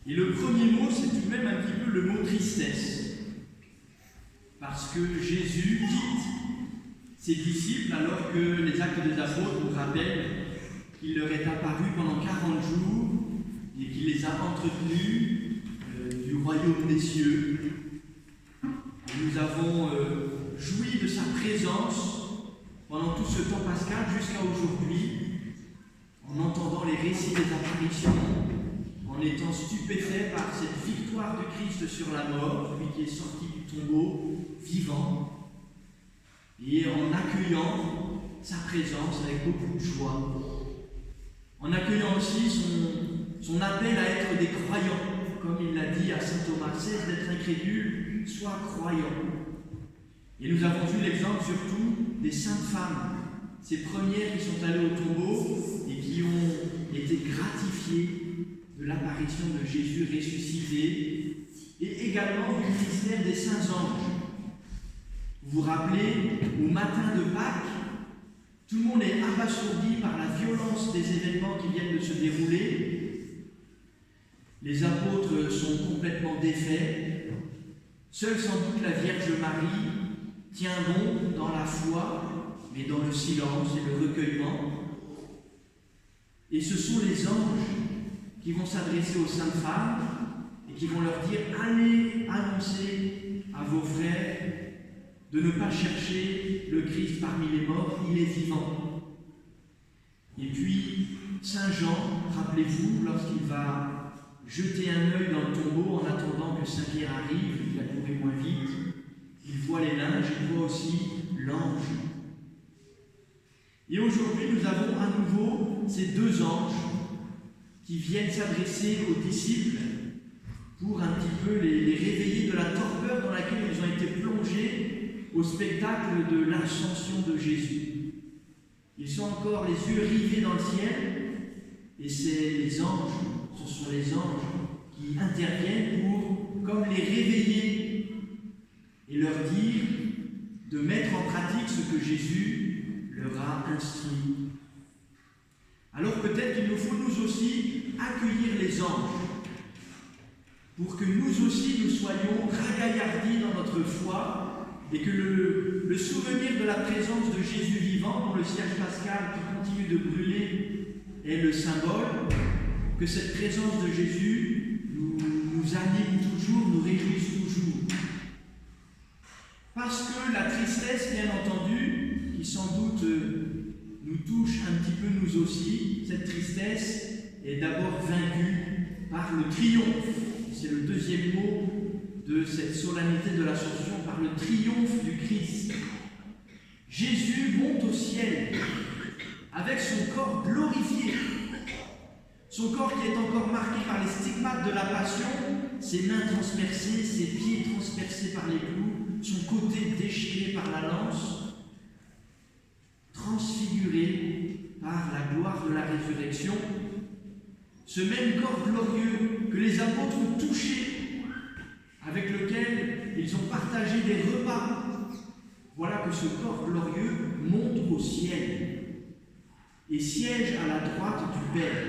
Et le premier mot, c'est tout de même un petit peu le mot tristesse. Parce que Jésus quitte ses disciples alors que les Actes des Apôtres nous rappellent qu'il leur est apparu pendant 40 jours et qu'il les a entretenus du royaume des cieux. Et nous avons joui de sa présence pendant tout ce temps pascal jusqu'à aujourd'hui, en entendant les récits des apparitions, en étant stupéfaits par cette victoire du Christ sur la mort, lui qui est sorti du tombeau, vivant, et en accueillant sa présence avec beaucoup de joie, en accueillant aussi son appel à être des croyants, comme il l'a dit à saint Thomas, cesse d'être incrédule, sois croyant. Et nous avons vu l'exemple surtout des saintes femmes, ces premières qui sont allées au tombeau et qui ont été gratifiées de l'apparition de Jésus ressuscité, et également du mystère des saints anges. Vous vous rappelez, au matin de Pâques, tout le monde est abasourdi par la violence des événements qui viennent de se dérouler. Les apôtres sont complètement défaits. Seule sans doute la Vierge Marie tient bon dans la foi, mais dans le silence et le recueillement. Et ce sont les anges qui vont s'adresser aux saintes femmes et qui vont leur dire « Allez annoncer à vos frères de ne pas chercher le Christ parmi les morts, il est vivant. » Et puis, Saint Jean, rappelez-vous, lorsqu'il va jeter un œil dans le tombeau en attendant que Saint Pierre arrive, il a couru moins vite, il voit les linges, il voit aussi l'ange. Et aujourd'hui, nous avons à nouveau ces deux anges qui viennent s'adresser aux disciples pour un petit peu les réveiller de la torpeur dans laquelle ils ont été plongés au spectacle de l'ascension de Jésus. Ils sont encore les yeux rivés dans le ciel, et c'est les anges, ce sont les anges qui interviennent pour, comme les réveiller et leur dire de mettre en pratique ce que Jésus leur a instruit. Alors peut-être qu'il nous faut nous aussi accueillir les anges pour que nous aussi nous soyons ragaillardis dans notre foi et que le souvenir de la présence de Jésus vivant, dont le cierge pascal qui continue de brûler est le symbole, que cette présence de Jésus nous anime toujours, nous réjouisse toujours. Parce que la tristesse, bien entendu, qui sans doute nous touche un petit peu nous aussi, cette tristesse est d'abord vaincue par le triomphe. C'est le deuxième mot de cette solennité de l'Ascension, par le triomphe du Christ. Jésus monte au ciel avec son corps glorifié, son corps qui est encore marqué par les stigmates de la passion, ses mains transpercées, ses pieds transpercés par les clous, son côté déchiré par la lance, transfiguré par la gloire de la résurrection, ce même corps glorieux que les apôtres ont touché, avec lequel ils ont partagé des repas. Voilà que ce corps glorieux monte au ciel et siège à la droite du Père.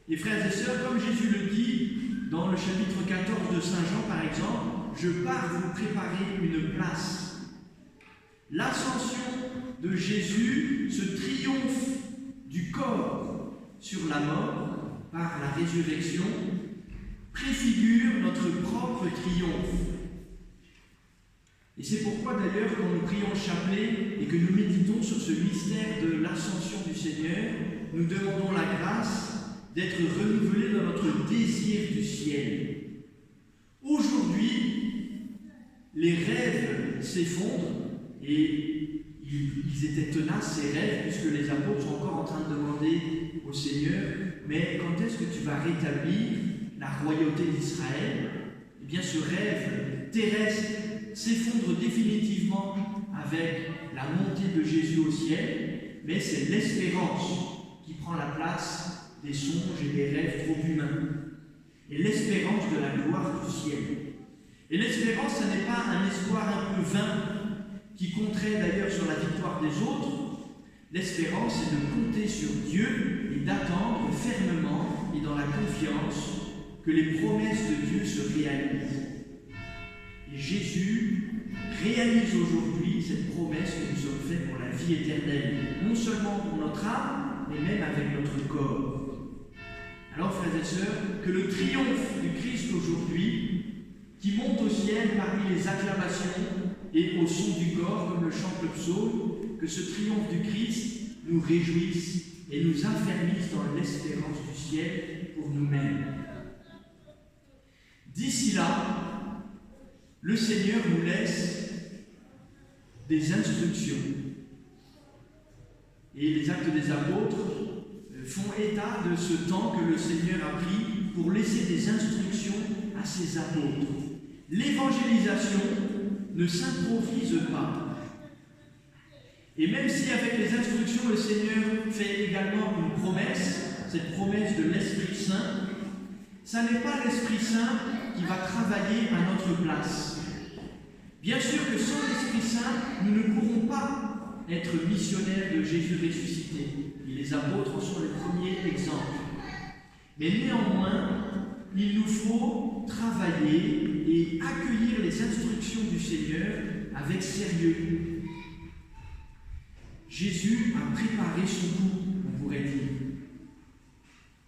Et frères et sœurs, comme Jésus le dit dans le chapitre 14 de Saint Jean par exemple, « Je pars vous préparer une place ». L'ascension de Jésus, ce triomphe du corps sur la mort par la résurrection, préfigure notre propre triomphe. Et c'est pourquoi d'ailleurs quand nous prions le chapelet et que nous méditons sur ce mystère de l'ascension du Seigneur, nous demandons la grâce d'être renouvelés dans notre désir du ciel. Aujourd'hui, les rêves s'effondrent et ils étaient tenaces, ces rêves, puisque les apôtres sont encore en train de demander au Seigneur « Mais quand est-ce que tu vas rétablir la royauté d'Israël ?» Eh bien, ce rêve terrestre s'effondre définitivement avec la montée de Jésus au ciel, mais c'est l'espérance qui prend la place des songes et des rêves trop humains. Et l'espérance de la gloire du ciel. Et l'espérance, ce n'est pas un espoir un peu vain qui compterait d'ailleurs sur la victoire des autres. L'espérance, c'est de compter sur Dieu et d'attendre fermement confiance que les promesses de Dieu se réalisent. Et Jésus réalise aujourd'hui cette promesse que nous sommes faits pour la vie éternelle, non seulement pour notre âme, mais même avec notre corps. Alors, frères et sœurs, que le triomphe du Christ aujourd'hui, qui monte au ciel parmi les acclamations et au son du corps, comme le chante le psaume, que ce triomphe du Christ nous réjouisse et nous affermisse dans l'espérance du ciel pour nous-mêmes. D'ici là, le Seigneur nous laisse des instructions. Et les Actes des Apôtres font état de ce temps que le Seigneur a pris pour laisser des instructions à ses apôtres. L'évangélisation ne s'improvise pas. Et même si avec les instructions, le Seigneur fait également une promesse, cette promesse de l'Esprit Saint, ça n'est pas l'Esprit Saint qui va travailler à notre place. Bien sûr que sans l'Esprit Saint, nous ne pourrons pas être missionnaires de Jésus ressuscité. Et les apôtres en sont les premiers exemples. Mais néanmoins, il nous faut travailler et accueillir les instructions du Seigneur avec sérieux. Jésus a préparé son coup, on pourrait dire.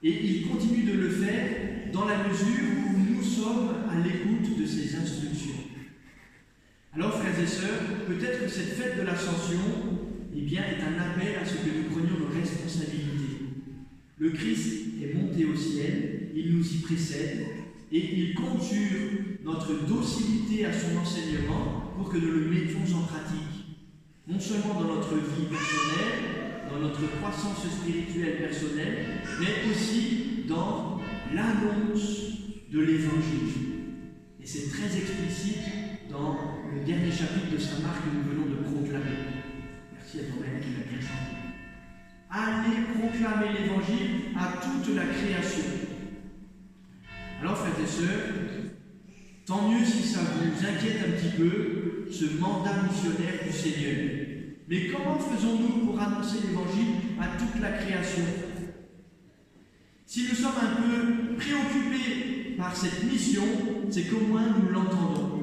Et il continue de le faire dans la mesure où nous sommes à l'écoute de ses instructions. Alors, frères et sœurs, peut-être que cette fête de l'Ascension est un appel à ce que nous prenions nos responsabilités. Le Christ est monté au ciel, il nous y précède, et il compte sur notre docilité à son enseignement pour que nous le mettions en pratique. Non seulement dans notre vie personnelle, dans notre croissance spirituelle personnelle, mais aussi dans l'annonce de l'Évangile. Et c'est très explicite dans le dernier chapitre de Saint Marc que nous venons de proclamer. Merci à toi-même qui l'a bien chanté. Allez proclamer l'Évangile à toute la création. Alors, frères et sœurs, tant mieux si ça vous inquiète un petit peu, ce mandat missionnaire du Seigneur. Mais comment faisons-nous pour annoncer l'Évangile à toute la création? Si nous sommes un peu préoccupés par cette mission, c'est qu'au moins nous l'entendons.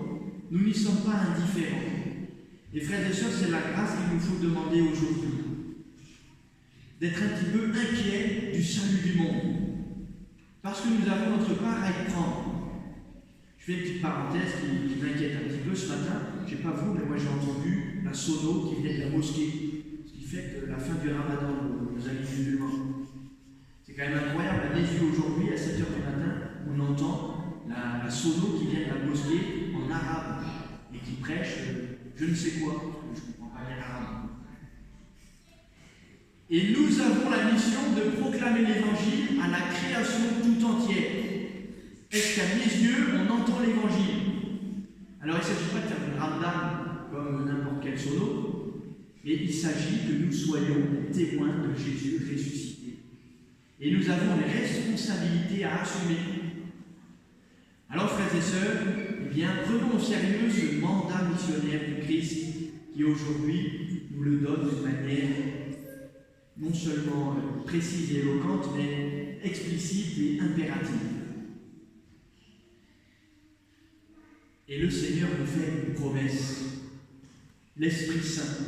Nous n'y sommes pas indifférents. Et frères et sœurs, c'est la grâce qu'il nous faut demander aujourd'hui. D'être un petit peu inquiets du salut du monde. Parce que nous avons notre part à y prendre. Je fais une petite parenthèse qui m'inquiète un petit peu ce matin. Je ne sais pas vous, mais moi j'ai entendu la sono qui venait de la mosquée. Ce qui fait que la fin du ramadan, nos amis musulmans. C'est quand même incroyable. À mes yeux aujourd'hui, à 7h du matin, on entend la sono qui vient de la mosquée en arabe et qui prêche je ne sais quoi. Je ne comprends pas bien l'arabe. Et nous avons la mission de proclamer l'Évangile à la création tout entière. Est-ce qu'à mes yeux, on entend l'Évangile? Alors il ne s'agit pas de faire une ramdam comme n'importe quel sono, mais il s'agit que nous soyons témoins de Jésus ressuscité. Et nous avons les responsabilités à assumer. Alors, frères et sœurs, prenons au sérieux ce mandat missionnaire du Christ qui aujourd'hui nous le donne de manière non seulement précise et éloquente, mais explicite et impérative. Et le Seigneur nous fait une promesse, l'Esprit Saint.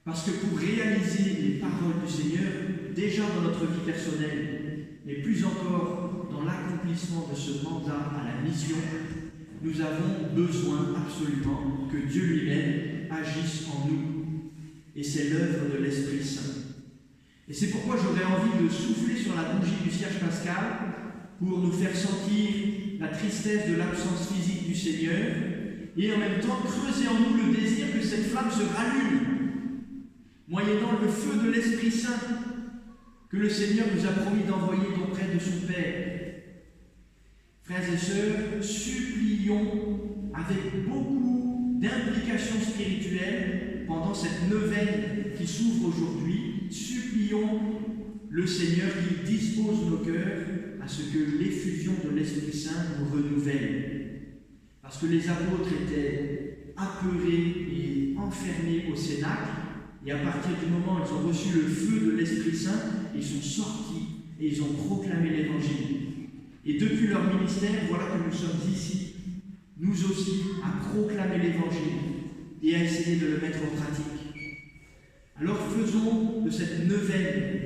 Parce que pour réaliser les paroles du Seigneur, déjà dans notre vie personnelle, mais plus encore dans l'accomplissement de ce mandat à la mission, nous avons besoin absolument que Dieu lui-même agisse en nous. Et c'est l'œuvre de l'Esprit Saint. Et c'est pourquoi j'aurais envie de souffler sur la bougie du cierge pascal pour nous faire sentir la tristesse de l'absence physique du Seigneur et en même temps creuser en nous le désir que cette flamme se rallume, moyennant le feu de l'Esprit Saint que le Seigneur nous a promis d'envoyer auprès de son Père. Frères et sœurs, supplions avec beaucoup d'implications spirituelles pendant cette neuvaine qui s'ouvre aujourd'hui, supplions le Seigneur qu'il dispose nos cœurs à ce que l'effusion de l'Esprit Saint nous renouvelle. Parce que les apôtres étaient apeurés et enfermés au cénacle, et à partir du moment où ils ont reçu le feu de l'Esprit Saint, ils sont sortis et ils ont proclamé l'Évangile. Et depuis leur ministère, voilà que nous sommes ici, nous aussi, à proclamer l'Évangile et à essayer de le mettre en pratique. Alors faisons de cette neuvaine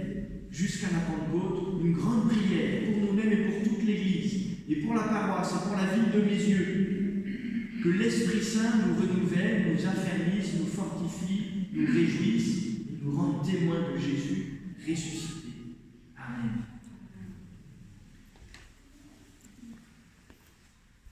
jusqu'à la Pentecôte une grande prière pour nous-mêmes et pour toute l'Église, et pour la paroisse et pour la ville de Mézieux. Que l'Esprit Saint nous renouvelle, nous affermisse, nous fortifie, nous réjouisse et nous rende témoins de Jésus ressuscité.